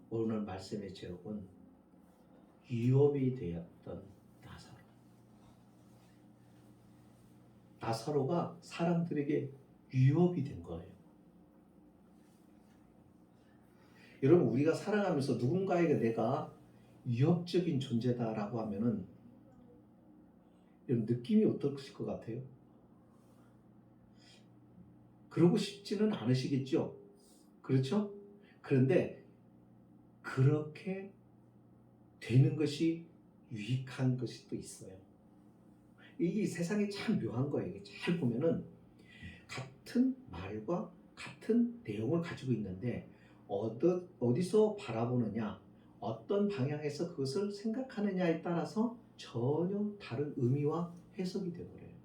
오늘 말씀의 제목은 위협이 되었던 나사로. 나사로가 사람들에게 위협이 된 거예요. 여러분, 우리가 살아가면서 누군가에게 내가 위협적인 존재다라고 하면은 여러분 느낌이 어떠실 것 같아요? 그러고 싶지는 않으시겠죠? 그렇죠? 그런데 그렇게 되는 것이 유익한 것이 또 있어요. 이게 세상이 참 묘한 거예요. 이게 잘 보면은 같은 말과 같은 내용을 가지고 있는데 어디서 바라보느냐, 어떤 방향에서 그것을 생각하느냐에 따라서 전혀 다른 의미와 해석이 되어버려요.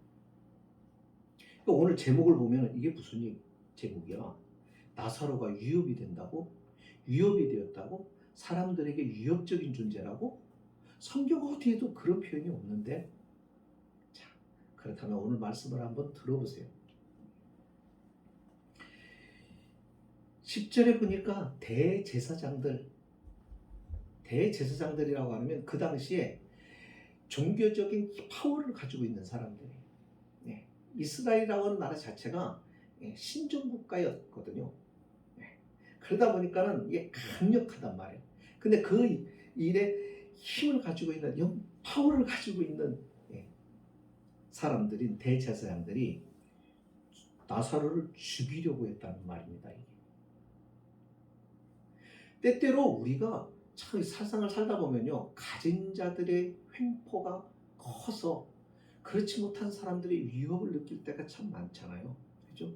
그러니까 오늘 제목을 보면 이게 무슨 제목이야? 나사로가 위협이 된다고? 위협이 되었다고? 사람들에게 위협적인 존재라고? 성경 어디에도 그런 표현이 없는데? 자, 그렇다면 오늘 말씀을 한번 들어보세요. 10절에 보니까 대제사장들이라고 하면 그 당시에 종교적인 파워를 가지고 있는 사람들이에요. 네. 이스라엘이라고 하는 나라 자체가 신종국가였거든요. 네. 그러다 보니까는 이게 강력하단 말이에요. 근데 그 일에 힘을 가지고 있는, 파워를 가지고 있는 사람들인 대제사장들이 나사로를 죽이려고 했다는 말입니다. 이게. 때때로 우리가 참 세상을 살다 보면요, 가진 자들의 횡포가 커서 그렇지 못한 사람들이 위협을 느낄 때가 참 많잖아요. 그죠?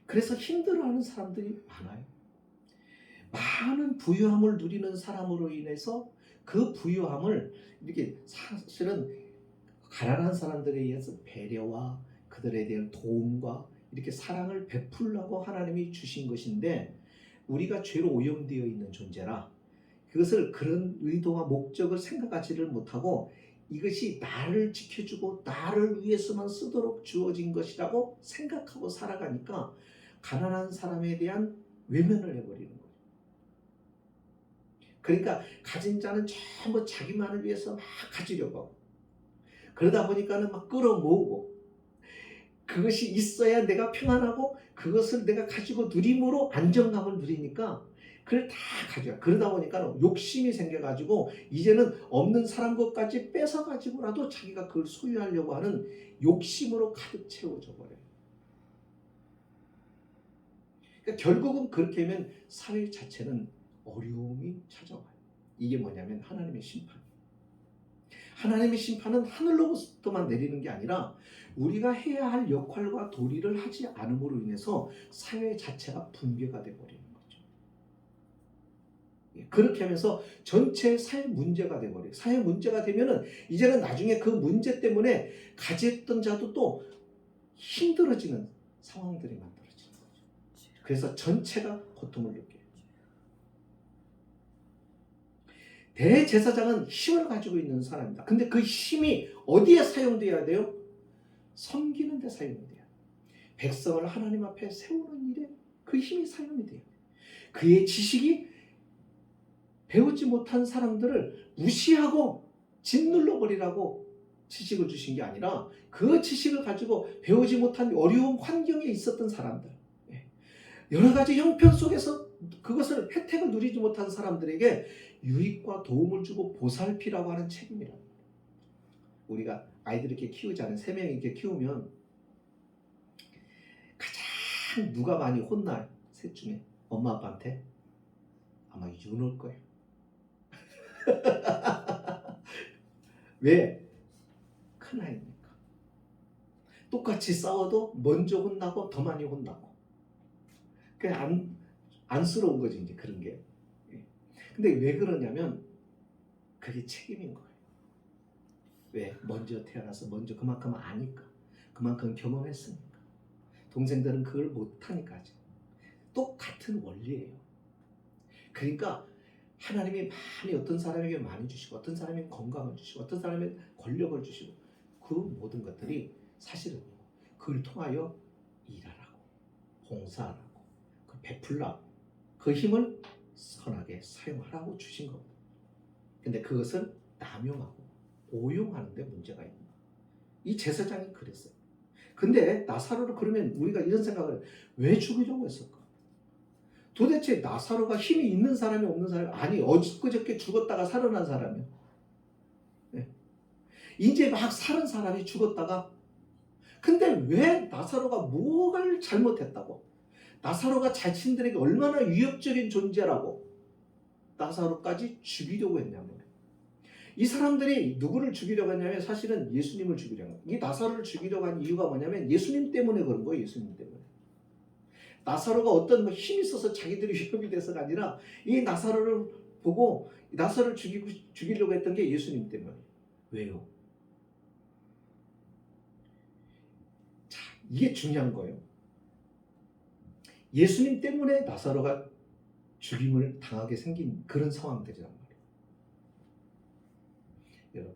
그래서 힘들어하는 사람들이 많아요. 많은 부유함을 누리는 사람으로 인해서 그 부유함을 이렇게 사실은 가난한 사람들에 의해서 배려와 그들에 대한 도움과 이렇게 사랑을 베풀라고 하나님이 주신 것인데, 우리가 죄로 오염되어 있는 존재라 그것을 그런 의도와 목적을 생각하지를 못하고 이것이 나를 지켜주고 나를 위해서만 쓰도록 주어진 것이라고 생각하고 살아가니까 가난한 사람에 대한 외면을 해버리는 거예요. 그러니까 가진 자는 전부 자기만을 위해서 막 가지려고 하고, 그러다 보니까는 막 끌어모으고, 그것이 있어야 내가 평안하고 그것을 내가 가지고 누림으로 안정감을 누리니까 그걸 다 가져가. 그러다 보니까 욕심이 생겨가지고 이제는 없는 사람 것까지 뺏어가지고라도 자기가 그걸 소유하려고 하는 욕심으로 가득 채워져 버려요. 그러니까 결국은 그렇게 하면 사회 자체는 어려움이 찾아와요. 이게 뭐냐면 하나님의 심판. 하나님의 심판은 하늘로부터만 내리는 게 아니라 우리가 해야 할 역할과 도리를 하지 않음으로 인해서 사회 자체가 붕괴가 되어버리는 거죠. 그렇게 하면서 전체 사회 문제가 되어버려요. 사회 문제가 되면은 이제는 나중에 그 문제 때문에 가졌던 자도 또 힘들어지는 상황들이 만들어지는 거죠. 그래서 전체가 고통을 느껴요. 대제사장은 힘을 가지고 있는 사람입니다. 근데 그 힘이 어디에 사용돼야 돼요? 섬기는 데 사용돼야 돼요. 백성을 하나님 앞에 세우는 일에 그 힘이 사용이 돼요. 그의 지식이 배우지 못한 사람들을 무시하고 짓눌러 버리라고 지식을 주신 게 아니라 그 지식을 가지고 배우지 못한 어려운 환경에 있었던 사람들, 여러 가지 형편 속에서 그것을 혜택을 누리지 못한 사람들에게 유익과 도움을 주고 보살피라고 하는 책임이랍니다. 우리가 아이들 이렇게 키우잖아요. 3명 이렇게 키우면 가장 누가 많이 혼나요? 셋 중에 엄마 아빠한테? 아마 윤호일 거예요. 왜? 큰아이니까. 똑같이 싸워도 먼저 혼나고 더 많이 혼나고. 그냥 안쓰러운 거지 이제 그런 게. 근데 왜 그러냐면 그게 책임인 거예요. 왜? 먼저 태어나서 먼저 그만큼 아니까. 그만큼 경험했으니까. 동생들은 그걸 못하니까 아직. 똑같은 원리예요. 그러니까 하나님이 많이 어떤 사람에게 많이 주시고 어떤 사람에게 건강을 주시고 어떤 사람에게 권력을 주시고 그 모든 것들이 사실은 그걸 통하여 일하라고, 봉사하라고, 베풀라고, 그 힘을 선하게 사용하라고 주신 겁니다. 근데 그것을 남용하고 오용하는 데 문제가 있는 거예요. 이 제사장이 그랬어요. 근데 나사로를 그러면 우리가 이런 생각을 왜 죽이려고 했을까? 도대체 나사로가 힘이 있는 사람이 없는 사람이 아니 어저께 죽었다가 살아난 사람이요. 네. 이제 막 살은 사람이 죽었다가 근데 왜 나사로가 뭐를 잘못했다고? 나사로가 자신들에게 얼마나 위협적인 존재라고 나사로까지 죽이려고 했냐면 이 사람들이 누구를 죽이려고 했냐면 사실은 예수님을 죽이려고 했어요. 이 나사로를 죽이려고 한 이유가 뭐냐면 예수님 때문에 그런 거예요. 예수님 때문에. 나사로가 어떤 힘이 있어서 자기들이 위협이 돼서가 아니라 이 나사로를 보고 나사로를 죽이려고 했던 게 예수님 때문에. 왜요? 자, 이게 중요한 거예요. 예수님 때문에 나사로가 죽임을 당하게 생긴 그런 상황들이란 말이에요. 여러분,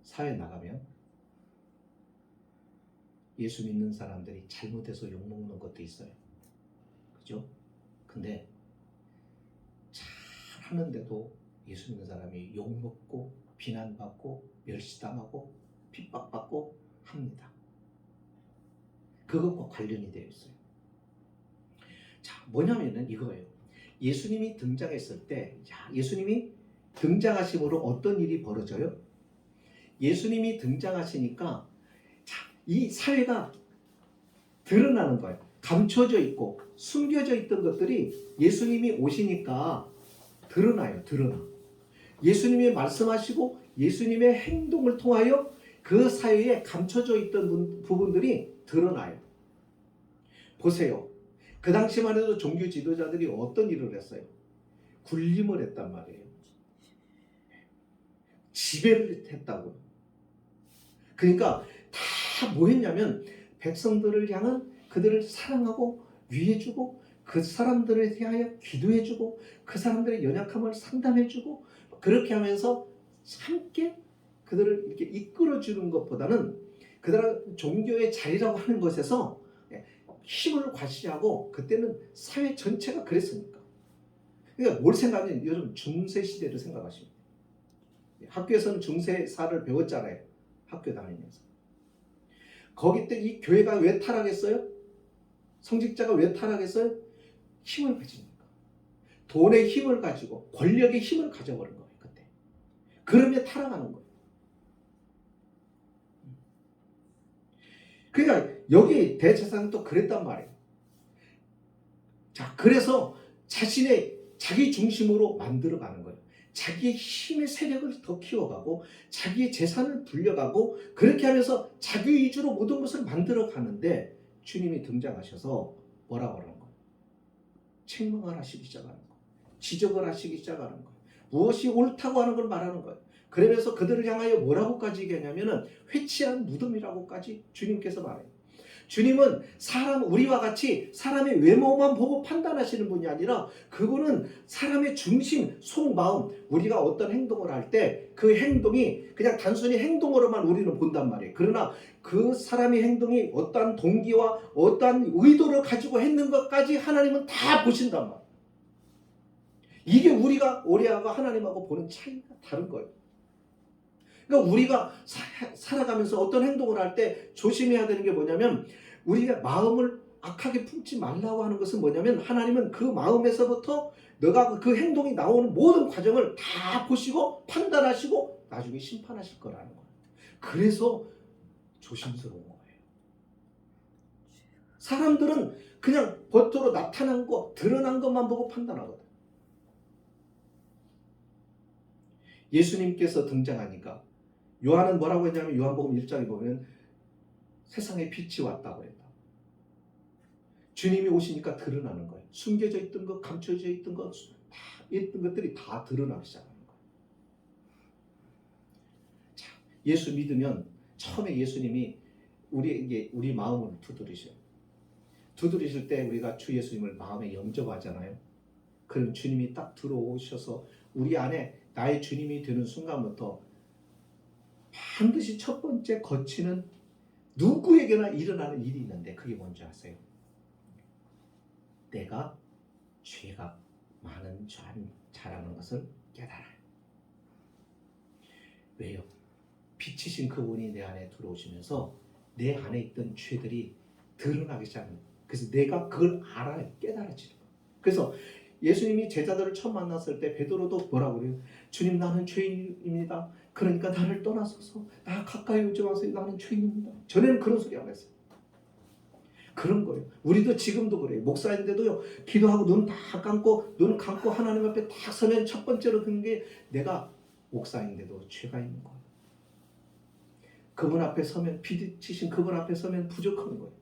사회 나가면 예수 믿는 사람들이 잘못해서 욕먹는 것도 있어요. 그죠? 근데 잘하는데도 예수 믿는 사람이 욕먹고 비난받고 멸시당하고 핍박받고 합니다. 그것과 관련이 되어 있어요. 자, 뭐냐면은 이거예요. 예수님이 등장했을 때, 예수님이 등장하심으로 어떤 일이 벌어져요? 예수님이 등장하시니까 이 사회가 드러나는 거예요. 감춰져 있고 숨겨져 있던 것들이 예수님이 오시니까 드러나요. 드러나. 예수님이 말씀하시고 예수님의 행동을 통하여 그 사회에 감춰져 있던 부분들이 드러나요. 보세요. 그 당시만 해도 종교 지도자들이 어떤 일을 했어요? 군림을 했단 말이에요. 지배를 했다고요. 그러니까 다 뭐 했냐면 백성들을 향한 그들을 사랑하고 위해주고 그 사람들에 대하여 기도해주고 그 사람들의 연약함을 상담해주고 그렇게 하면서 함께 그들을 이렇게 이끌어주는 것보다는 그들의 종교의 자리라고 하는 것에서 힘을 과시하고 그때는 사회 전체가 그랬으니까. 그러니까 뭘 생각하면 요즘 중세 시대를 생각하십니다. 학교에서는 중세사를 배웠잖아요. 학교 다니면서. 거기 때 이 교회가 왜 타락했어요? 성직자가 왜 타락했어요? 힘을 가지니까. 돈의 힘을 가지고 권력의 힘을 가져버린 거예요. 그때. 그러면 타락하는 거예요. 그러니까 여기 대제사장은 또 그랬단 말이에요. 자, 그래서 자기 중심으로 만들어가는 거예요. 자기의 힘의 세력을 더 키워가고 자기의 재산을 불려가고 그렇게 하면서 자기 위주로 모든 것을 만들어가는데 주님이 등장하셔서 뭐라고 하는 거예요? 책망을 하시기 시작하는 거예요. 지적을 하시기 시작하는 거예요. 무엇이 옳다고 하는 걸 말하는 거예요. 그러면서 그들을 향하여 뭐라고까지 얘기하냐면은 회치한 무덤이라고까지 주님께서 말해요. 주님은 우리와 같이 사람의 외모만 보고 판단하시는 분이 아니라 그분은 사람의 중심, 속마음, 우리가 어떤 행동을 할 때 그 행동이 그냥 단순히 행동으로만 우리는 본단 말이에요. 그러나 그 사람의 행동이 어떠한 동기와 어떠한 의도를 가지고 했는 것까지 하나님은 다 보신단 말이에요. 이게 우리가 올해하고 하나님하고 보는 차이가 다른 거예요. 그러니까 우리가 살아가면서 어떤 행동을 할 때 조심해야 되는 게 뭐냐면 우리가 마음을 악하게 품지 말라고 하는 것은 뭐냐면 하나님은 그 마음에서부터 너가 그 행동이 나오는 모든 과정을 다 보시고 판단하시고 나중에 심판하실 거라는 거예요. 그래서 조심스러운 거예요. 사람들은 그냥 겉으로 나타난 거, 드러난 것만 보고 판단하거든. 예수님께서 등장하니까 요한은 뭐라고 했냐면 요한복음 1장에 보면 세상에 빛이 왔다고 했다. 주님이 오시니까 드러나는 거예요. 숨겨져 있던 것, 감춰져 있던 것, 다 있던 것들이 다 드러나기 시작하는 거예요. 자, 예수 믿으면 처음에 예수님이 우리 마음을 두드리셔요. 두드리실 때 우리가 주 예수님을 마음에 영접하잖아요. 그럼 주님이 딱 들어오셔서 우리 안에 나의 주님이 되는 순간부터 반드시 첫 번째 거치는 누구에게나 일어나는 일이 있는데 그게 뭔지 아세요? 내가 죄가 많은 죄라는 것을 깨달아요. 왜요? 빛이신 그분이 내 안에 들어오시면서 내 안에 있던 죄들이 드러나기 시작합니다. 그래서 내가 그걸 알아요. 깨달아지는 거예요. 그래서 예수님이 제자들을 처음 만났을 때 베드로도 뭐라고 그래요? 주님, 나는 죄인입니다. 그러니까 나를 떠나소서. 나 가까이 오지 마세요. 나는 죄인입니다. 전에는 그런 소리 안 했어요. 그런 거예요. 우리도 지금도 그래요. 목사인데도요, 기도하고 눈 다 감고 하나님 앞에 딱 서면 첫 번째로 드는 게 내가 목사인데도 죄가 있는 거예요. 그분 앞에 서면, 빛이신 그분 앞에 서면 부족한 거예요.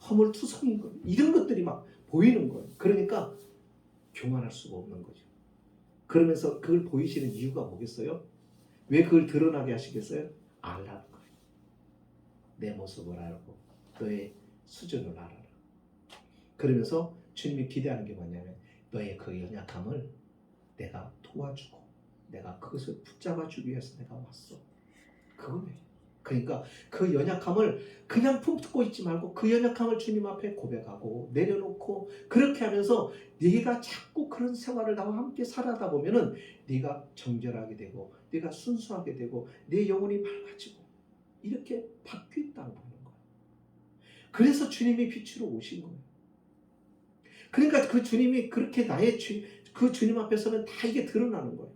허물투성인 거예요. 이런 것들이 막 보이는 거예요. 그러니까 교만할 수가 없는 거죠. 그러면서 그걸 보이시는 이유가 뭐겠어요? 왜 그걸 드러나게 하시겠어요? 알라는 거예요. 내 모습을 알고 너의 수준을 알아라. 그러면서 주님이 기대하는 게 뭐냐면 너의 그 연약함을 내가 도와주고 내가 그것을 붙잡아주기 위해서 내가 왔어. 그거예요. 그러니까 그 연약함을 그냥 품고 있지 말고 그 연약함을 주님 앞에 고백하고 내려놓고 그렇게 하면서 네가 자꾸 그런 생활을 나와 함께 살아다 보면은 네가 정결하게 되고 네가 순수하게 되고 내 영혼이 밝아지고 이렇게 바뀌었다고 보는 거예요. 그래서 주님이 빛으로 오신 거예요. 그러니까 그 주님이 그렇게 나의 그 주님 앞에서는 다 이게 드러나는 거예요.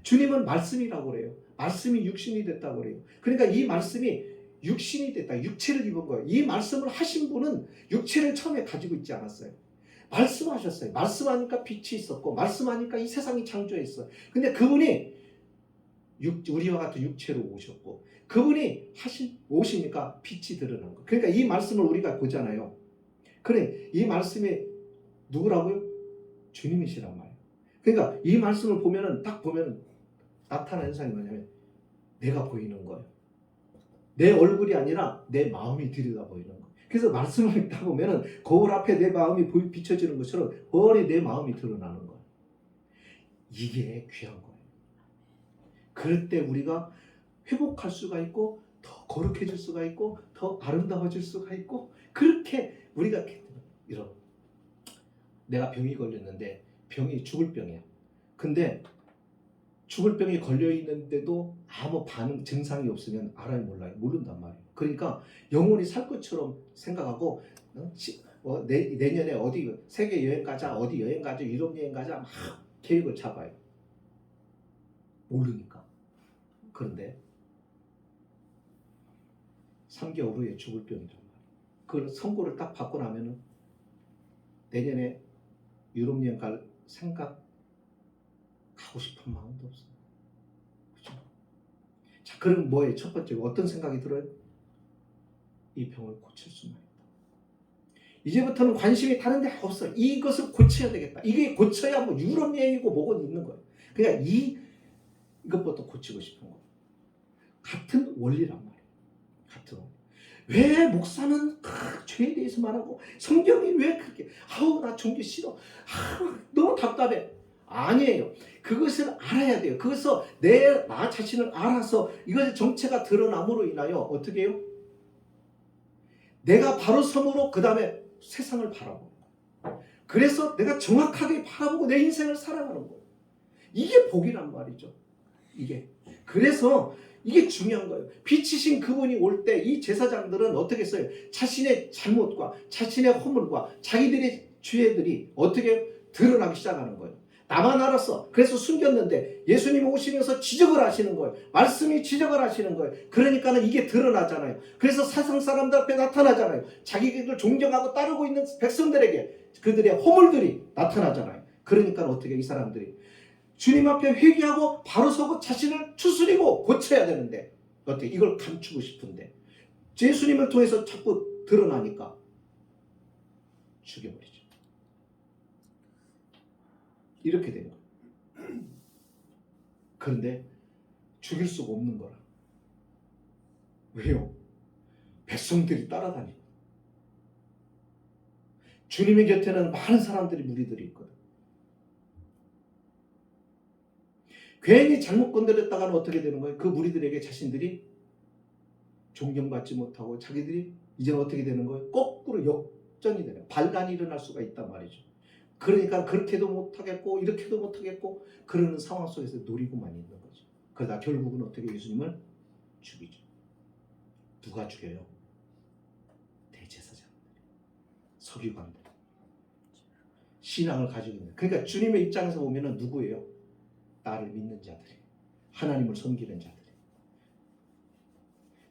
주님은 말씀이라고 그래요. 말씀이 육신이 됐다고 그래요. 그러니까 이 말씀이 육신이 됐다. 육체를 입은 거예요. 이 말씀을 하신 분은 육체를 처음에 가지고 있지 않았어요. 말씀하셨어요. 말씀하니까 빛이 있었고 말씀하니까 이 세상이 창조했어요. 근데 그분이 우리와 같은 육체로 오셨고 그분이 오시니까 빛이 드러난 거예요. 그러니까 이 말씀을 우리가 보잖아요. 그래, 이 말씀이 누구라고요? 주님이시란 말이에요. 그러니까 이 말씀을 보면은 딱 보면은 나타나는 현상이 뭐냐면 내가 보이는 거예요. 내 얼굴이 아니라 내 마음이 들여다 보이는 거예요. 그래서 말씀을 읽다 보면은 거울 앞에 내 마음이 비춰지는 것처럼 뻔히 내 마음이 드러나는 거예요. 이게 귀한 거예요. 그럴 때 우리가 회복할 수가 있고 더 거룩해질 수가 있고 더 아름다워질 수가 있고 그렇게 우리가 이런 내가 병이 걸렸는데 병이 죽을 병이야. 근데 죽을 병이 걸려 있는데도 아무 반응 증상이 없으면 알아요, 몰라요? 모른단 말이에요. 그러니까 영원히 살 것처럼 생각하고 내년에 어디 세계 여행 가자, 어디 여행 가자, 유럽 여행 가자 막 계획을 잡아요. 모르니까. 그런데 3개월 후에 죽을 병이란 말이에요. 그 선고를 딱 받고 나면은 내년에 유럽 여행 갈 생각 가고 싶은 마음도 없어요. 그죠? 자, 그럼 뭐예요? 첫 번째 어떤 생각이 들어요? 이 병을 고칠 수만 있다. 이제부터는 관심이 다른 데 없어요. 이것을 고쳐야 되겠다. 이게 고쳐야 뭐 유럽 여행이고 뭐고 있는 거예요. 그냥 이것부터 고치고 싶은 거예요. 같은 원리란 말이에요. 같은 원리. 왜 목사는 죄에 대해서 말하고 성경이 왜 그렇게 나 종교 싫어. 너무 답답해. 아니에요. 그것을 알아야 돼요. 그래서 나 자신을 알아서 이것의 정체가 드러남으로 인하여 어떻게 해요? 내가 바로 섬으로 그 다음에 세상을 바라보는 거예요. 그래서 내가 정확하게 바라보고 내 인생을 살아가는 거예요. 이게 복이란 말이죠. 이게. 그래서 이게 중요한 거예요. 빛이신 그분이 올 때 이 제사장들은 어떻게 했어요? 자신의 잘못과 자신의 허물과 자기들의 죄들이 어떻게 드러나기 시작하는 거예요. 나만 알았어. 그래서 숨겼는데 예수님이 오시면서 지적을 하시는 거예요. 말씀이 지적을 하시는 거예요. 그러니까는 이게 드러나잖아요. 그래서 세상 사람들 앞에 나타나잖아요. 자기들 존경하고 따르고 있는 백성들에게 그들의 허물들이 나타나잖아요. 그러니까 어떻게 이 사람들이 주님 앞에 회개하고 바로 서고 자신을 추스리고 고쳐야 되는데 어떻게 이걸 감추고 싶은데 예수님을 통해서 자꾸 드러나니까 죽여버리죠. 이렇게 되는 거예요. 그런데 죽일 수가 없는 거라. 왜요? 백성들이 따라다니고 주님의 곁에는 많은 사람들이 무리들이 있거든. 괜히 잘못 건드렸다가는 어떻게 되는 거예요? 그 무리들에게 자신들이 존경받지 못하고 자기들이 이제는 어떻게 되는 거예요? 거꾸로 역전이 되는 거예요. 반란이 일어날 수가 있단 말이죠. 그러니까 그렇게도 못하겠고 이렇게도 못하겠고 그러는 상황 속에서 노리고만 있는 거죠. 그러다 결국은 어떻게 예수님을 죽이죠. 누가 죽여요? 대제사장들, 서기관들, 신앙을 가지고 있는. 그러니까 주님의 입장에서 보면은 누구예요? 나를 믿는 자들이, 하나님을 섬기는 자들이.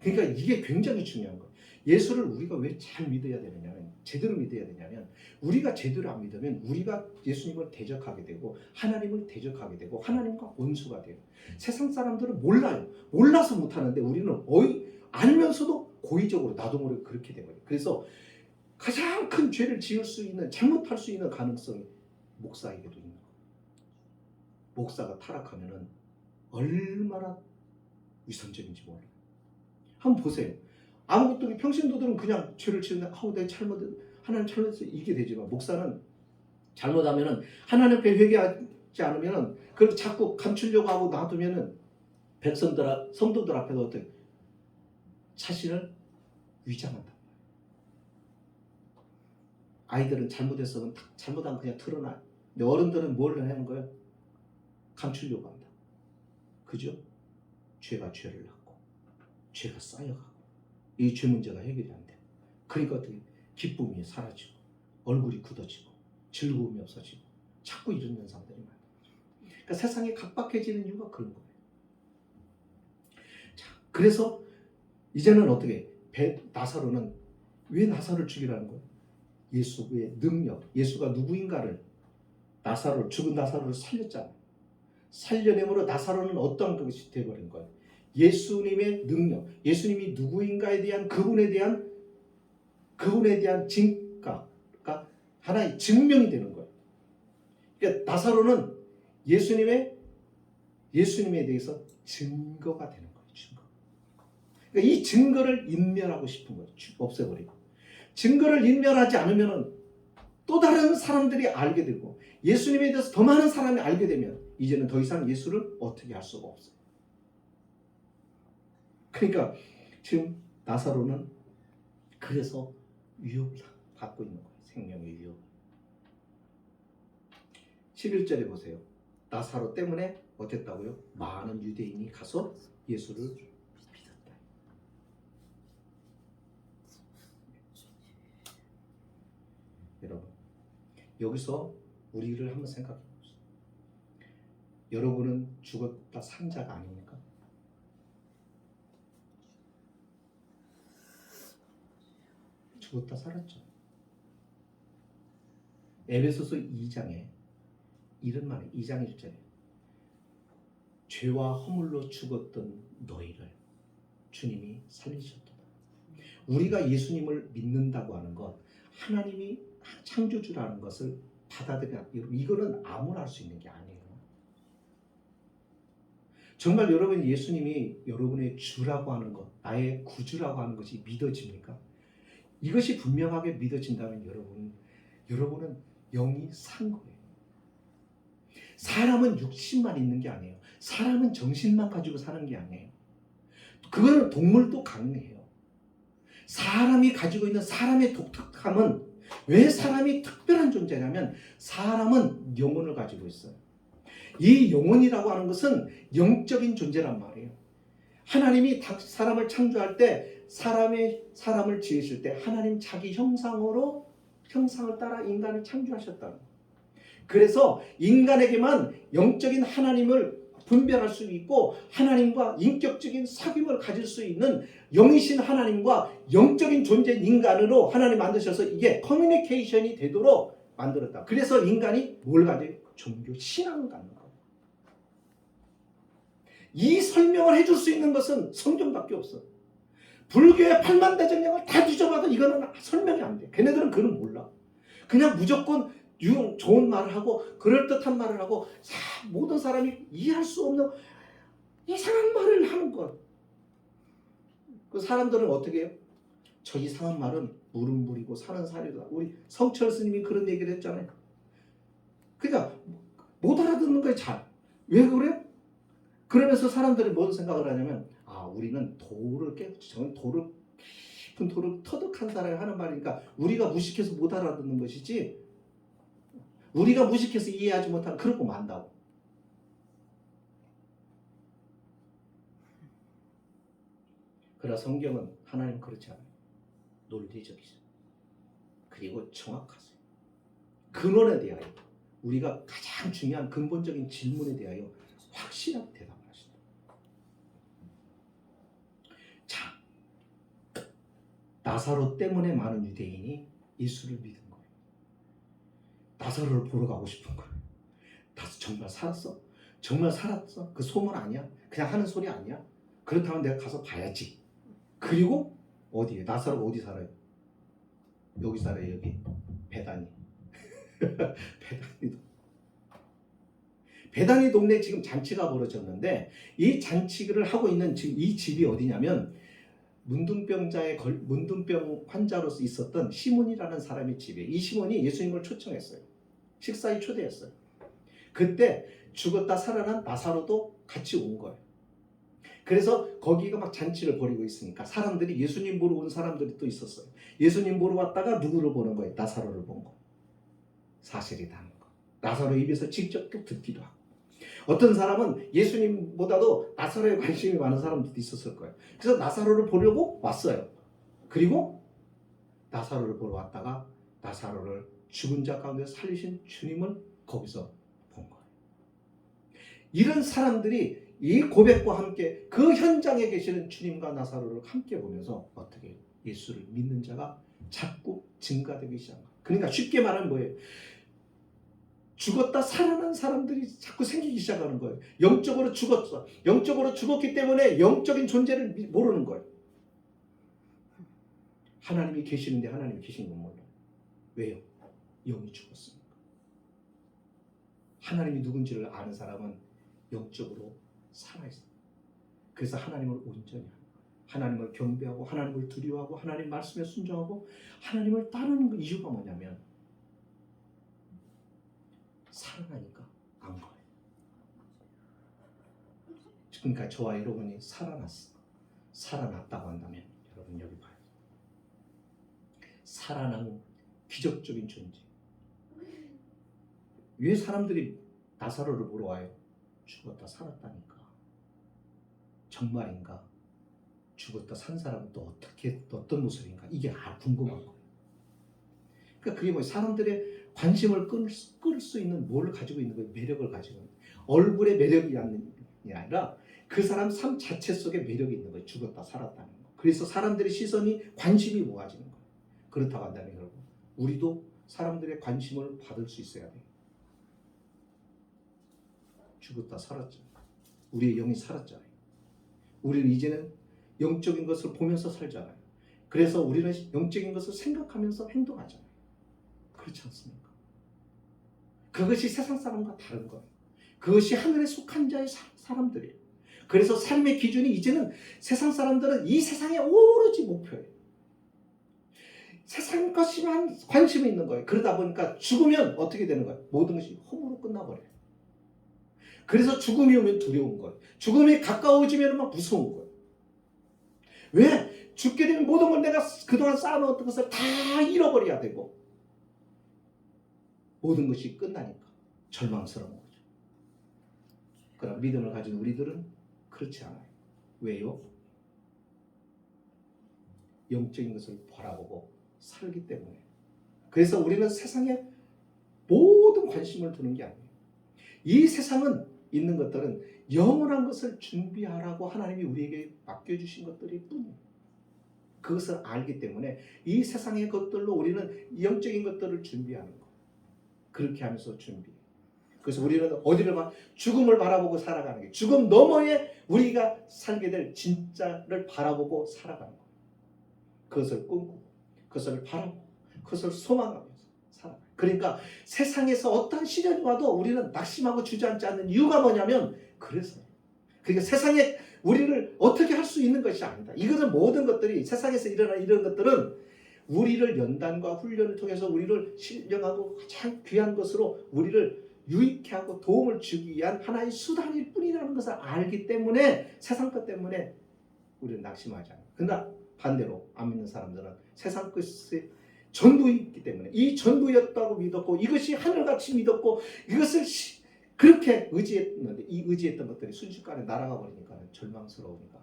그러니까 이게 굉장히 중요한 거예요. 예수를 우리가 왜 잘 믿어야 되느냐면, 제대로 믿어야 되냐면, 우리가 제대로 안 믿으면 우리가 예수님을 대적하게 되고 하나님을 대적하게 되고 하나님과 원수가 돼요. 세상 사람들은 몰라요. 몰라서 못하는데 우리는 알면서도 고의적으로 나도 모르게 그렇게 돼버려요. 그래서 가장 큰 죄를 지을 수 있는, 잘못할 수 있는 가능성이 목사에게도 있는 거예요. 목사가 타락하면은 얼마나 위선적인지 몰라요. 한번 보세요. 아무것도 평신도들은 그냥 죄를 지는데 내 하나님 잘못해서 이게 되지만, 목사는 잘못하면은 하나님 앞에 회개하지 않으면은 그걸 자꾸 감추려고 하고 놔두면은 성도들 앞에서 어떻게 자신을 위장한다. 아이들은 잘못했으면 잘못하면 그냥 드러나요. 근데 어른들은 뭘 하는 거예요? 감추려고 한다. 그죠? 죄가 죄를 낳고 죄가 쌓여가고 이 죄 문제가 해결이 안 돼. 그러니까 어떻게 기쁨이 사라지고 얼굴이 굳어지고 즐거움이 없어지고 자꾸 이런 현상들이 많아요. 그러니까 세상이 각박해지는 이유가 그런 거예요. 자, 그래서 이제는 어떻게 나사로는 왜 나사로를 죽이라는 거예요? 예수의 능력, 예수가 누구인가를, 죽은 나사로를 살렸잖아요. 살려냄으로 나사로는 어떤 것이 되어버린 거예요? 예수님의 능력, 예수님이 누구인가에 대한 그분에 대한 증가가 하나의 증명이 되는 거예요. 그러니까 나사로는 예수님에 대해서 증거가 되는 거예요. 증거. 그러니까 이 증거를 인멸하고 싶은 거예요. 없애버리고. 증거를 인멸하지 않으면 또 다른 사람들이 알게 되고 예수님에 대해서 더 많은 사람이 알게 되면 이제는 더 이상 예수를 어떻게 할 수가 없어요. 그러니까 지금 나사로는 그래서 위협을 받고 있는 거예요. 생명의 위협. 11절에 보세요. 나사로 때문에 어땠다고요? 많은 유대인이 가서 예수를 믿었다. 여러분, 여기서 우리를 한번 생각해 보세요. 여러분은 죽었다 산 자가 아닙니까? 죽었다 살았죠. 에베소서 2장에 이런 말이 2장 1절에 죄와 허물로 죽었던 너희를 주님이 살리셨다. 우리가 예수님을 믿는다고 하는 것, 하나님이 창조주라는 것을 받아들여야, 이거는 아무나 할 수 있는 게 아니에요. 정말 여러분 예수님이 여러분의 주라고 하는 것, 나의 구주라고 하는 것이 믿어집니까? 이것이 분명하게 믿어진다면 여러분은 영이 산 거예요. 사람은 육신만 있는 게 아니에요. 사람은 정신만 가지고 사는 게 아니에요. 그거는 동물도 가능해요. 사람이 가지고 있는 사람의 독특함은, 왜 사람이 특별한 존재냐면 사람은 영혼을 가지고 있어요. 이 영혼이라고 하는 것은 영적인 존재란 말이에요. 하나님이 사람을 창조할 때, 사람을 지으실 때 하나님 자기 형상을 따라 인간을 창조하셨다는 거예요. 그래서 인간에게만 영적인 하나님을 분별할 수 있고 하나님과 인격적인 사귐을 가질 수 있는 영이신 하나님과 영적인 존재인 인간으로 하나님 만드셔서 이게 커뮤니케이션이 되도록 만들었다. 그래서 인간이 뭘 가져요? 종교 신앙을 갖는 거예요. 이 설명을 해줄 수 있는 것은 성경밖에 없어. 불교의 팔만대정령을 다 뒤져봐도 이거는 설명이 안 돼. 걔네들은 그건 몰라. 그냥 무조건 좋은 말을 하고 그럴듯한 말을 하고 모든 사람이 이해할 수 없는 이상한 말을 하는 것. 그 사람들은 어떻게 해요? 저 이상한 말은 물은 물이고 산은 산이다. 우리 성철 스님이 그런 얘기를 했잖아요. 그러니까 못 알아듣는 거예요. 잘. 왜 그래요? 그러면서 사람들이 뭔 생각을 하냐면 우리는 깊은 도를 터득한 사람이 하는 말이니까 우리가 무식해서 못 알아듣는 것이지, 우리가 무식해서 이해하지 못하는 그런 거 만다고. 그러나 성경은 하나님 그렇지 않아요. 논리적이죠. 그리고 정확하세요. 근원에 대하여 우리가 가장 중요한 근본적인 질문에 대하여 확실하게 대답을 하신다. 자, 나사로 때문에 많은 유대인이 예수를 믿은 거예요. 나사로를 보러 가고 싶은 거예요. 나사 정말 살았어? 정말 살았어? 그 소문 아니야? 그냥 하는 소리 아니야? 그렇다면 내가 가서 봐야지. 그리고 어디에? 나사로 어디 살아요? 여기 살아요. 여기 베다니. 베다니 동네에 지금 잔치가 벌어졌는데 이 잔치를 하고 있는 지금 이 집이 어디냐면 문둥병 환자로서 있었던 시몬이라는 사람의 집이에요. 이 시몬이 예수님을 초청했어요. 식사에 초대했어요. 그때 죽었다 살아난 나사로도 같이 온 거예요. 그래서 거기가 막 잔치를 벌이고 있으니까 사람들이 예수님 보러 온 사람들이 또 있었어요. 예수님 보러 왔다가 누구를 보는 거예요? 나사로를 본 거. 사실이라는 거. 나사로 입에서 직접 듣기도 하고. 어떤 사람은 예수님보다도 나사로에 관심이 많은 사람들도 있었을 거예요. 그래서 나사로를 보려고 왔어요. 그리고 나사로를 보러 왔다가 나사로를 죽은 자 가운데 살리신 주님을 거기서 본 거예요. 이런 사람들이 이 고백과 함께 그 현장에 계시는 주님과 나사로를 함께 보면서 어떻게 예수를 믿는 자가 자꾸 증가되기 시작한 거예요. 그러니까 쉽게 말하면 뭐예요? 죽었다 살아난 사람들이 자꾸 생기기 시작하는 거예요. 영적으로 죽었어. 영적으로 죽었기 때문에 영적인 존재를 모르는 거예요. 하나님이 계시는데 하나님이 계신 건 몰라요. 왜요? 영이 죽었으니까. 하나님이 누군지를 아는 사람은 영적으로 살아있어요. 그래서 하나님을 온전히 하는 거예요. 하나님을 경배하고 하나님을 두려워하고 하나님 말씀에 순종하고 하나님을 따르는 이유가 뭐냐면 살아나니까 안 거예요. 그러니까 저와 여러분이 살아났다고 한다면 여러분 여기 봐요. 살아난 기적적인 존재. 왜 사람들이 나사로를 보러 와요? 죽었다 살았다니까. 정말인가? 죽었다 산 사람은 또 어떤 모습인가? 이게 궁금한 거예요. 그러니까 그게 뭐 사람들의 관심을 끌 수 있는 뭘 가지고 있는 거예요? 매력을 가지고 있는 거예요. 얼굴의 매력이 아니라 그 사람 삶 자체 속에 매력이 있는 거예요. 죽었다 살았다는 거. 그래서 사람들의 시선이 관심이 모아지는 거예요. 그렇다고 한다면 여러분 우리도 사람들의 관심을 받을 수 있어야 돼요. 죽었다 살았죠. 우리의 영이 살았잖아요. 우리는 이제는 영적인 것을 보면서 살잖아요. 그래서 우리는 영적인 것을 생각하면서 행동하잖아요. 그렇지 않습니까? 그것이 세상 사람과 다른 거예요. 그것이 하늘에 속한 자의 사람들이에요. 그래서 삶의 기준이 이제는 세상 사람들은 이 세상에 오로지 목표예요. 세상 것에만 관심이 있는 거예요. 그러다 보니까 죽으면 어떻게 되는 거예요? 모든 것이 홈으로 끝나버려요. 그래서 죽음이 오면 두려운 거예요. 죽음이 가까워지면 막 무서운 거예요. 왜? 죽게 되면 모든 걸 내가 그동안 쌓아놓았던 것을 다 잃어버려야 되고 모든 것이 끝나니까 절망스러운 거죠. 그러나 믿음을 가진 우리들은 그렇지 않아요. 왜요? 영적인 것을 바라보고 살기 때문에. 그래서 우리는 세상에 모든 관심을 두는 게 아니에요. 이 세상은 있는 것들은 영원한 것을 준비하라고 하나님이 우리에게 맡겨주신 것들이 뿐이에요. 그것을 알기 때문에 이 세상의 것들로 우리는 영적인 것들을 준비하는 거예요. 그렇게 하면서 준비해요. 그래서 우리는 어디를 죽음을 바라보고 살아가는 게 죽음 너머에 우리가 살게 될 진짜를 바라보고 살아가는 거예요. 그것을 꿈꾸고 그것을 바라보고 그것을 소망하면서 살아가요. 그러니까 세상에서 어떤 시련이 와도 우리는 낙심하고 주저앉지 않는 이유가 뭐냐면 그래서요. 그러니까 세상에 우리를 어떻게 할 수 있는 것이 아니다. 이것은 모든 것들이 세상에서 일어나는 이런 것들은 우리를 연단과 훈련을 통해서 우리를 신령하고 가장 귀한 것으로 우리를 유익해 하고 도움을 주기 위한 하나의 수단일 뿐이라는 것을 알기 때문에 세상 것 때문에 우리는 낙심하지 않아요. 그러나 반대로 안 믿는 사람들은 세상 것에 전부였기 때문에 이 전부였다고 믿었고 이것이 하늘같이 믿었고 이것을 그렇게 의지했는데 이 의지했던 것들이 순식간에 날아가 버리니까 절망스러우니까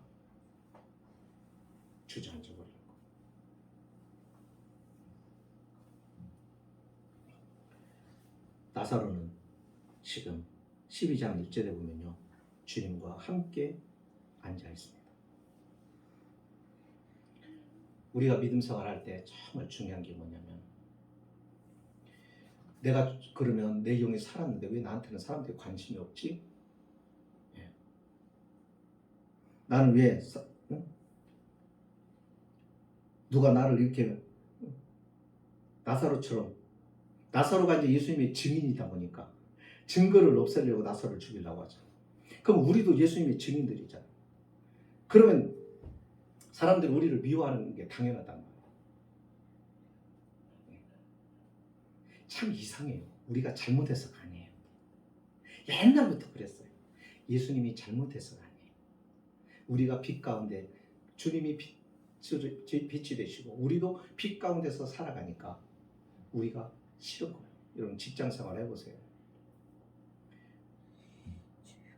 주저앉아 버리는 거. 나사로는 지금 12장 1절에 보면요, 주님과 함께 앉아 있습니다. 우리가 믿음 생활할 때 정말 중요한 게 뭐냐면, 내가 그러면 내 영이 살았는데 왜 나한테는 사람들이 관심이 없지? 예. 나는 왜 응? 누가 나를 이렇게 나사로가 이제 예수님의 증인이다 보니까 증거를 없애려고 나사로를 죽이려고 하죠. 그럼 우리도 예수님의 증인들이잖아요. 그러면 사람들이 우리를 미워하는 게 당연하단 말이에요. 참 이상해요. 우리가 잘못해서가 아니에요. 옛날부터 그랬어요. 예수님이 잘못해서가 아니에요. 우리가 빛 가운데 주님이 빛이 되시고 우리도 빛 가운데서 살아가니까 우리가 싫은 거예요. 여러분 직장 생활 해보세요.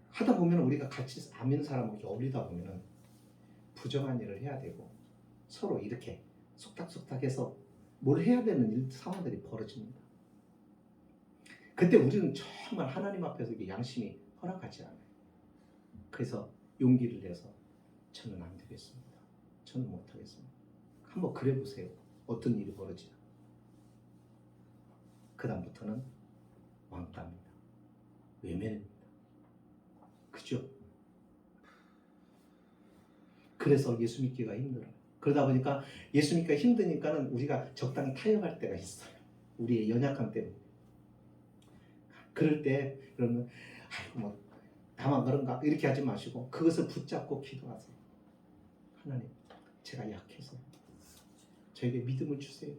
하다 보면 우리가 같이 안 믿는 사람하고 어울리다 보면 부정한 일을 해야 되고 서로 이렇게 속닥속닥해서 뭘 해야 되는 상황들이 벌어집니다. 그때 우리는 정말 하나님 앞에서 이게 양심이 허락하지 않아요. 그래서 용기를 내서 저는 안 되겠습니다. 저는 못하겠습니다. 한번 그래 보세요. 어떤 일이 벌어지나. 그 다음부터는 왕따입니다. 외면입니다. 그죠? 그래서 예수 믿기가 힘들어요. 그러다 보니까 예수 믿기가 힘드니까는 우리가 적당히 타협할 때가 있어요. 우리의 연약함 때문에. 그럴 때 그러면 아이고 뭐 나만 그런가 이렇게 하지 마시고 그것을 붙잡고 기도하세요. 하나님, 제가 약해서 저에게 믿음을 주세요.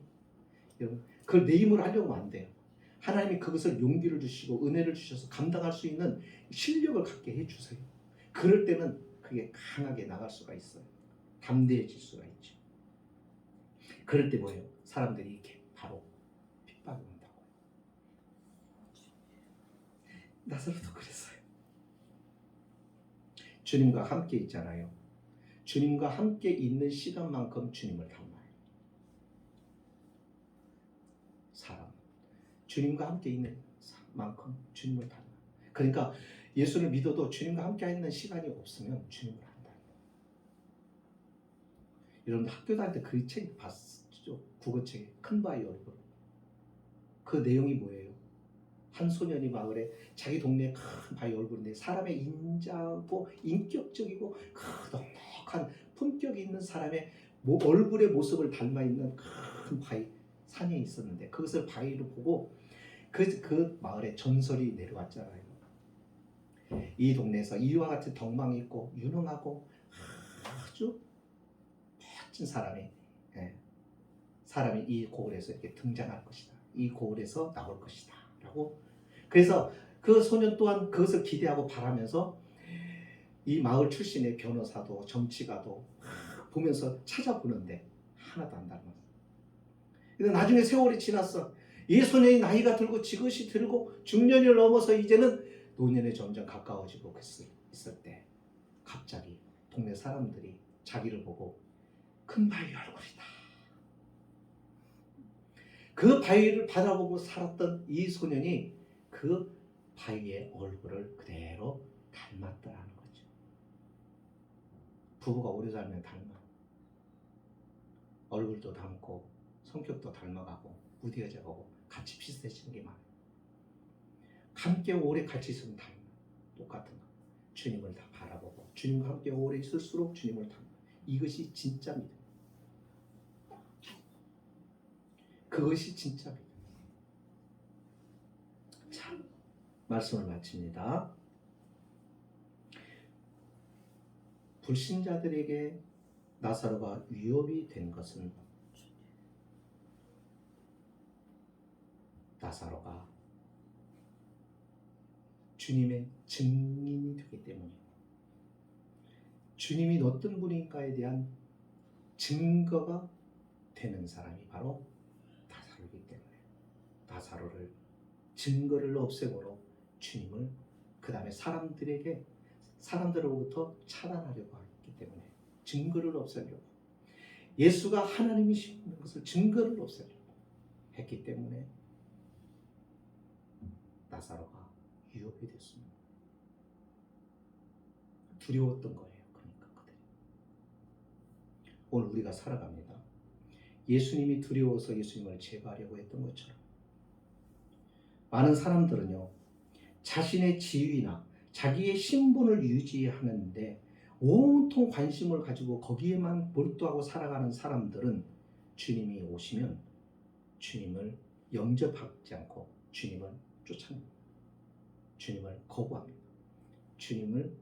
여러분, 그걸 내 힘으로 하려고 하면 안 돼요. 하나님이 그것을 용기를 주시고 은혜를 주셔서 감당할 수 있는 실력을 갖게 해주세요. 그럴 때는 그게 강하게 나갈 수가 있어요. 담대해질 수가 있죠. 그럴 때 뭐예요? 사람들이 이렇게 바로 핍박이 온다고. 나사로도 그랬어요. 주님과 함께 있잖아요. 주님과 함께 있는 시간만큼 주님을 닮아요. 사람. 주님과 함께 있는 만큼 주님을 닮아요. 그러니까 예수를 믿어도 주님과 함께 있는 시간이 없으면 주님을 안 닮아요. 여러분 학교 다닐 때 그 책 봤죠? 국어책에 큰 바위 얼굴. 그 내용이 뭐예요? 한 소년이 마을에 자기 동네에 큰 바위 얼굴인데 사람의 인자고 인격적이고 넉넉한 품격이 있는 사람의 얼굴의 모습을 닮아 있는 큰 바위 산에 있었는데 그것을 바위로 보고 그 마을에 전설이 내려왔잖아요. 이 동네에서 이와 같은 덕망이 있고 유능하고 아주 멋진 사람이 이 고을에서 이렇게 등장할 것이다. 이 고을에서 나올 것이다. 라고. 그래서 그 소년 또한 그것을 기대하고 바라면서 이 마을 출신의 변호사도 정치가도 보면서 찾아보는데 하나도 안 닮았어. 근데 나중에 세월이 지났어. 이 소년이 나이가 들고 지긋이 들고 중년을 넘어서 이제는 노년에 점점 가까워지고 있을 때 갑자기 동네 사람들이 자기를 보고 큰 바위 얼굴이다. 그 바위를 바라보고 살았던 이 소년이 그 바위의 얼굴을 그대로 닮았다라는 거죠. 부부가 오래 살면 닮아. 얼굴도 닮고 성격도 닮아가고 무뎌져가고 같이 비슷해지는 게 많아요. 함께 오래 같이 있으면 닮아. 똑같은 거. 주님을 다 바라보고 주님과 함께 오래 있을수록 주님을 닮아. 이것이 진짜 믿음. 그것이 진짜 믿음. 자, 말씀을 마칩니다. 불신자들에게 나사로가 위협이 된 것은 나사로가 주님의 증인이 되기 때문이에요. 주님이 어떤 분인가에 대한 증거가 되는 사람이 바로 다르기 때문에 나사로를 증거를 없애므로 주님을 그 다음에 사람들로부터 차단하려고 했기 때문에 증거를 없애려고 예수가 하나님이시는 것을 증거를 없애려고 했기 때문에 나사로가 유혹이 됐습니다. 두려웠던 거예요. 그러니까 그들이. 오늘 우리가 살아갑니다. 예수님이 두려워서 예수님을 제거하려고 했던 것처럼 많은 사람들은요, 자신의 지위나 자기의 신분을 유지하는데 온통 관심을 가지고 거기에만 몰두하고 살아가는 사람들은 주님이 오시면 주님을 영접하지 않고 주님을 쫓아냅니다. 주님을 거부합니다. 주님을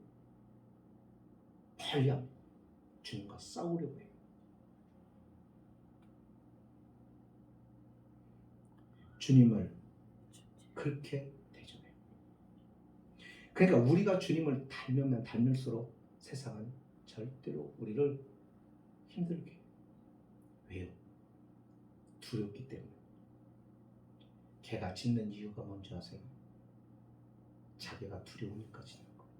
반려합니다. 주님과 싸우려고 해요. 주님을 그렇게 대접해요. 그러니까 우리가 주님을 닮으면 닮을수록 세상은 절대로 우리를 힘들게 해요. 왜요? 두렵기 때문에. 개가 짖는 이유가 뭔지 아세요? 자기가 두려우니까 짖는 거예요.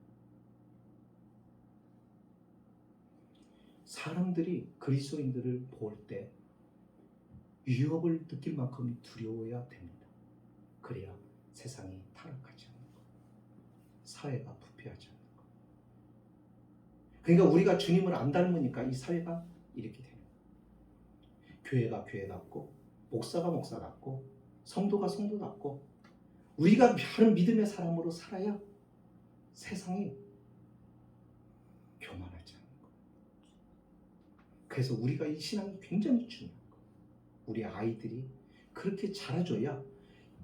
사람들이 그리스도인들을 볼 때 위협을 느낄 만큼 두려워야 됩니다. 그래야 세상이 타락하지 않는 것, 사회가 부패하지 않는 것. 그러니까 우리가 주님을 안 닮으니까 이 사회가 이렇게 되는 거예요. 교회가 교회 같고 목사가 목사 같고 성도가 성도 같고 우리가 바른 믿음의 사람으로 살아야 세상이 교만하지 않는 거예요. 그래서 우리가 이 신앙이 굉장히 중요해요. 우리 아이들이 그렇게 자라줘야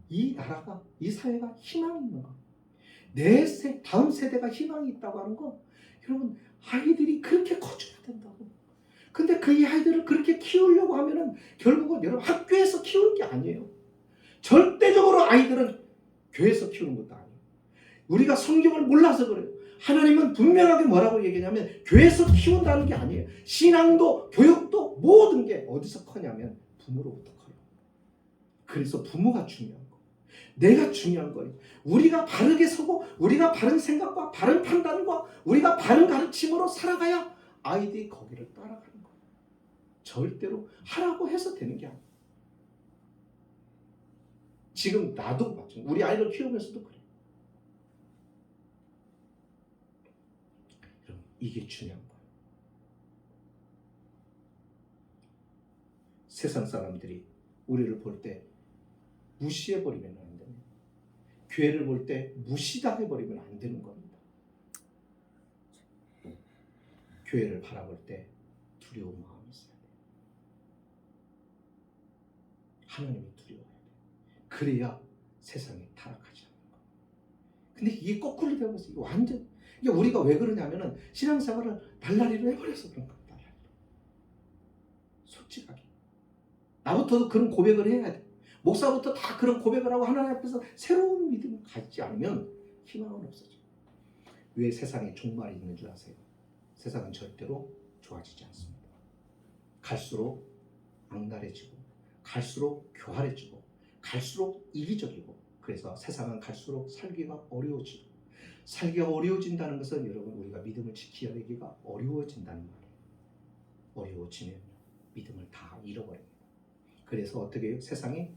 이 나라가, 이 사회가 희망이 있는 거. 다음 세대가 희망이 있다고 하는 거, 여러분, 아이들이 그렇게 커줘야 된다고. 근데 그 아이들을 그렇게 키우려고 하면은 결국은 여러분 학교에서 키우는 게 아니에요. 절대적으로 아이들은 교회에서 키우는 것도 아니에요. 우리가 성경을 몰라서 그래요. 하나님은 분명하게 뭐라고 얘기하냐면 교회에서 키운다는 게 아니에요. 신앙도 교육도 모든 게 어디서 커냐면 부모로부터 커요. 그래서 부모가 중요한 거예요. 내가 중요한 거예요. 우리가 바르게 서고 우리가 바른 생각과 바른 판단과 우리가 바른 가르침으로 살아가야 아이들이 거기를 따라가는 거예요. 절대로 하라고 해서 되는 게 아니에요. 지금 나도 마찬가지예요. 우리 아이를 키우면서도 그래요. 이게 중요한 거예요. 세상 사람들이 우리를 볼 때 무시해버리면 안 됩니다. 교회를 볼 때 무시당해버리면 안 되는 겁니다. 교회를 바라볼 때 두려운 마음이 있어야 돼요. 하나님이 두려워야 돼요. 그래야 세상에 타락하지 않는 거예요. 근데 이게 거꾸로 되고 있어요. 이게 완전. 그러니까 우리가 왜 그러냐면은 신앙생활을 날라리로 해버려서 그런 겁니다. 솔직하게. 나부터도 그런 고백을 해야 돼. 목사부터 다 그런 고백을 하고 하나님 앞에서 새로운 믿음을 갖지 않으면 희망은 없어져요. 왜 세상에 종말이 있는 줄 아세요? 세상은 절대로 좋아지지 않습니다. 갈수록 악랄해지고 갈수록 교활해지고 갈수록 이기적이고 그래서 세상은 갈수록 살기가 어려워지고 살기가 어려워진다는 것은 여러분 우리가 믿음을 지키기가 어려워진다는 말이에요. 어려워지면 믿음을 다 잃어버립니다. 그래서 어떻게 해요? 세상이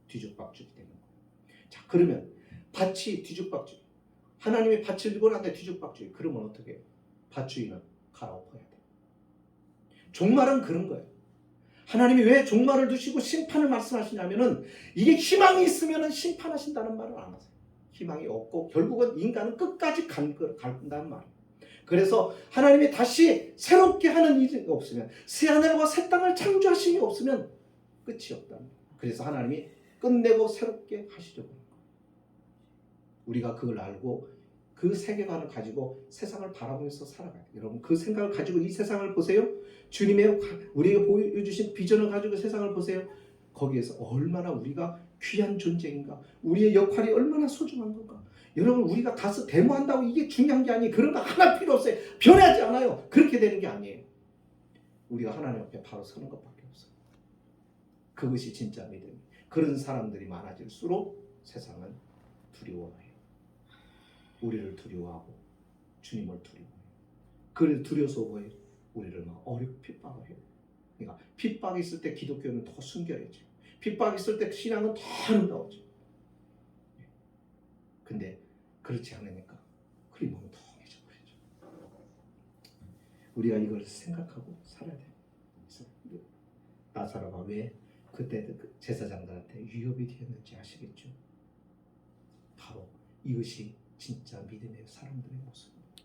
뒤죽박죽이 되는 거예요. 자, 그러면 밭이 뒤죽박죽. 하나님이 밭을 주고 나한테 뒤죽박죽이. 그러면 어떻게 해요? 밭주인은 갈아엎어야 돼요. 종말은 그런 거예요. 하나님이 왜 종말을 두시고 심판을 말씀하시냐면은 이게 희망이 있으면은 심판하신다는 말을 안 하세요. 희망이 없고 결국은 인간은 끝까지 간다는 말이에요. 그래서 하나님이 다시 새롭게 하는 일이 없으면 새 하늘과 새 땅을 창조하심이 없으면 끝이 없다. 그래서 하나님이 끝내고 새롭게 하시려고 하는 거예요. 우리가 그걸 알고 그 세계관을 가지고 세상을 바라보면서 살아가야 돼요. 여러분 그 생각을 가지고 이 세상을 보세요. 주님의 우리에게 보여주신 비전을 가지고 세상을 보세요. 거기에서 얼마나 우리가 귀한 존재인가, 우리의 역할이 얼마나 소중한 건가. 여러분 우리가 가서 데모한다고 이게 중요한 게 아니에요. 그런 거 하나 필요 없어요. 변하지 않아요. 그렇게 되는 게 아니에요. 우리가 하나님 앞에 바로 서는 것밖에 없어요. 그것이 진짜 믿음이에요. 그런 사람들이 많아질수록 세상은 두려워해요. 우리를 두려워하고 주님을 두려워해요. 그를 두려워서 뭐예요? 우리를 막 어렵게 핍박을 해요. 그러니까 핍박이 있을 때 기독교는 더 순결해져요. 핍박이 있을 때 신앙은 더 아름다워져. 근데 그렇지 않으니까 그리 너무 덩해져 버리죠. 우리가 이걸 생각하고 살아야 돼요. 나사로가 왜 그때 그 제사장들한테 위협이 되었는지 아시겠죠? 바로 이것이 진짜 믿음의 사람들의 모습입니다.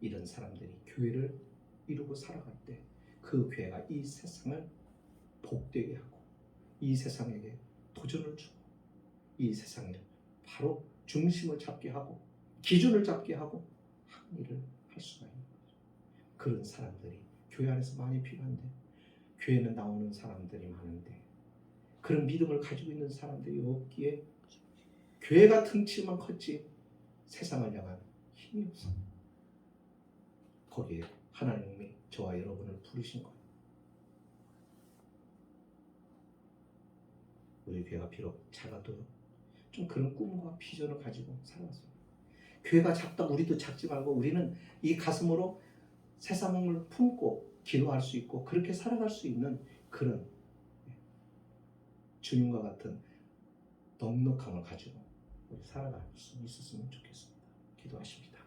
이런 사람들이 교회를 이루고 살아갈 때 그 교회가 이 세상을 복되게 하고 이 세상에게 도전을 주고 이 세상을 바로 중심을 잡게 하고 기준을 잡게 하고 항의를 할 수가 있는 거죠. 그런 사람들이 교회 안에서 많이 필요한데 교회는 나오는 사람들이 많은데 그런 믿음을 가지고 있는 사람들이 없기에 교회가 등치만 컸지 세상을 향한 힘이 없어. 거기에 하나님이 저와 여러분을 부르신 거예요. 우리 교회가 비록 작아도 좀 그런 꿈과 비전을 가지고 살아왔어요. 교회가 작다 우리도 작지 말고 우리는 이 가슴으로 세상을 품고 기도할 수 있고 그렇게 살아갈 수 있는 그런 주님과 같은 넉넉함을 가지고 우리 살아갈 수 있었으면 좋겠습니다. 기도하십니다.